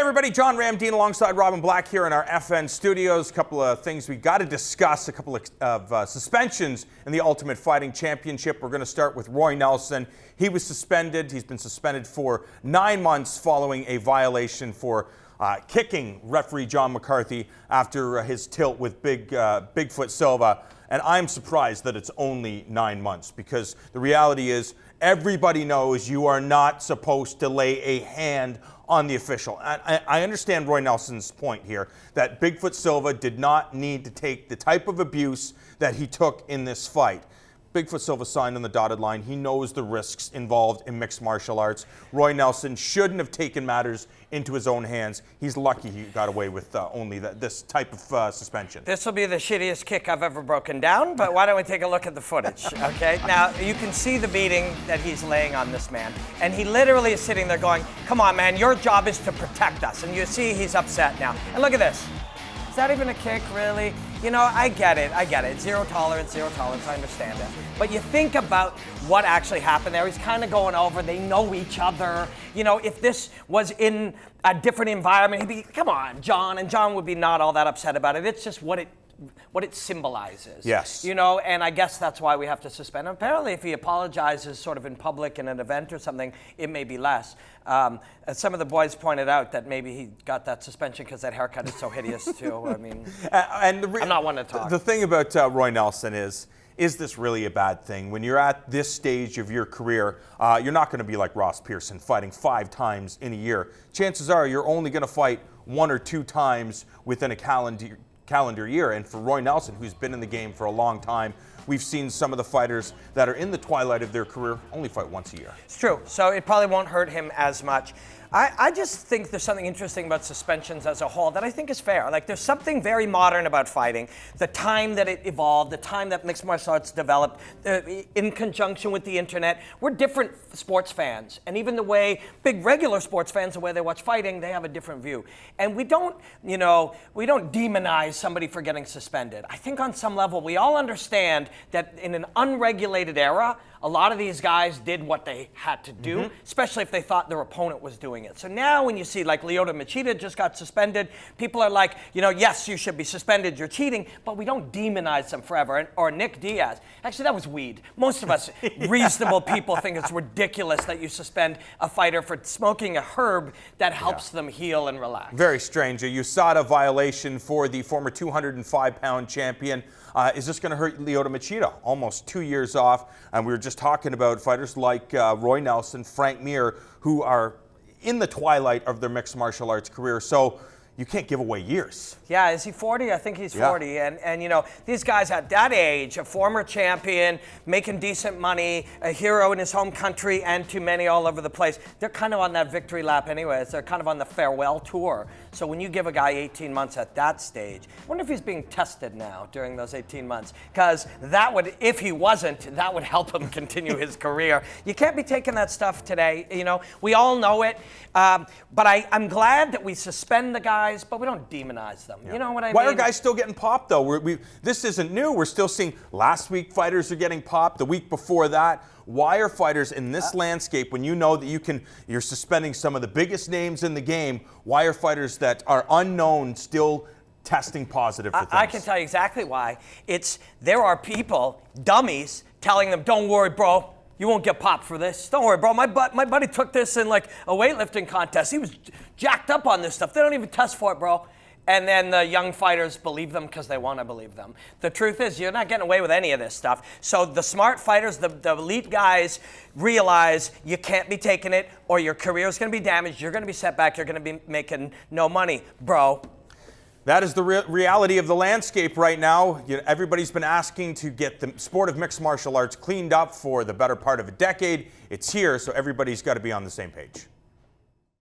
everybody, John Ramdeen alongside Robin Black here in our FN studios. A couple of things we got to discuss, a couple of suspensions in the Ultimate Fighting Championship. We're going to start with Roy Nelson. He was suspended. He's been suspended for 9 months following a violation for kicking referee John McCarthy after his tilt with Bigfoot Silva. And I'm surprised that it's only 9 months, because the reality is everybody knows you are not supposed to lay a hand on the official. I understand Roy Nelson's point here that Bigfoot Silva did not need to take the type of abuse that he took in this fight. Bigfoot Silva signed on the dotted line. He knows the risks involved in mixed martial arts. Roy Nelson shouldn't have taken matters into his own hands. He's lucky he got away with only this type of suspension. This will be the shittiest kick I've ever broken down, but why don't we take a look at the footage, okay? Now, you can see the beating that he's laying on this man, and he literally is sitting there going, come on, man, your job is to protect us. And you see he's upset now. And look at this. Is that even a kick, really? You know, I get it. Zero tolerance, I understand it. But you think about what actually happened there. He's kind of going over, they know each other. You know, if this was in a different environment, he'd be, come on, John, and John would be not all that upset about it. It's just what it symbolizes. Yes. You know, and I guess that's why we have to suspend him. Apparently, if he apologizes sort of in public in an event or something, it may be less. Some of the boys pointed out that maybe he got that suspension because that haircut is so hideous too. I mean, I'm not one to talk. The thing about Roy Nelson is this really a bad thing? When you're at this stage of your career, you're not going to be like Ross Pearson, fighting 5 times in a year. Chances are you're only going to fight 1 or 2 times within a calendar year. And for Roy Nelson, who's been in the game for a long time, we've seen some of the fighters that are in the twilight of their career only fight once a year. It's true. So it probably won't hurt him as much. I just think there's something interesting about suspensions as a whole that I think is fair. Like, there's something very modern about fighting. The time that it evolved, the time that mixed martial arts developed, in conjunction with the internet. We're different sports fans. And even the way big regular sports fans, the way they watch fighting, they have a different view. And we don't demonize somebody for getting suspended. I think on some level, we all understand that in an unregulated era, a lot of these guys did what they had to do, especially if they thought their opponent was doing it. So now when you see like Lyoto Machida just got suspended, people are like, you know, yes, you should be suspended, you're cheating, but we don't demonize them forever. Or Nick Diaz. Actually, that was weed. Most of us reasonable people think it's ridiculous that you suspend a fighter for smoking a herb that helps them heal and relax. Very strange. A USADA violation for the former 205-pound champion. Is this going to hurt Lyoto Machida? Almost 2 years off. And we were just talking about fighters like Roy Nelson, Frank Mir, who are in the twilight of their mixed martial arts career. So you can't give away years. Yeah, is he 40? I think he's 40. And you know, these guys at that age, a former champion, making decent money, a hero in his home country, and too many all over the place, they're kind of on that victory lap anyways. They're kind of on the farewell tour. So when you give a guy 18 months at that stage, I wonder if he's being tested now during those 18 months. Because that would, if he wasn't, that would help him continue his career. You can't be taking that stuff today. You know, we all know it. But I'm glad that we suspend the guys, but we don't demonize them. You know what I mean? Why are guys still getting popped, though? This isn't new. We're still seeing last week fighters are getting popped, the week before that. Why are fighters in this landscape, when you know that you're suspending some of the biggest names in the game, why are fighters that are unknown still testing positive for things? I can tell you exactly why. There are people, dummies, telling them, don't worry, bro. You won't get popped for this. Don't worry, bro. My buddy took this in like a weightlifting contest. He was jacked up on this stuff. They don't even test for it, bro. And then the young fighters believe them because they want to believe them. The truth is, you're not getting away with any of this stuff. So the smart fighters, the elite guys, realize you can't be taking it or your career is going to be damaged. You're going to be set back. You're going to be making no money, bro. That is the reality of the landscape right now. Everybody's been asking to get the sport of mixed martial arts cleaned up for the better part of a decade. It's here, so everybody's got to be on the same page.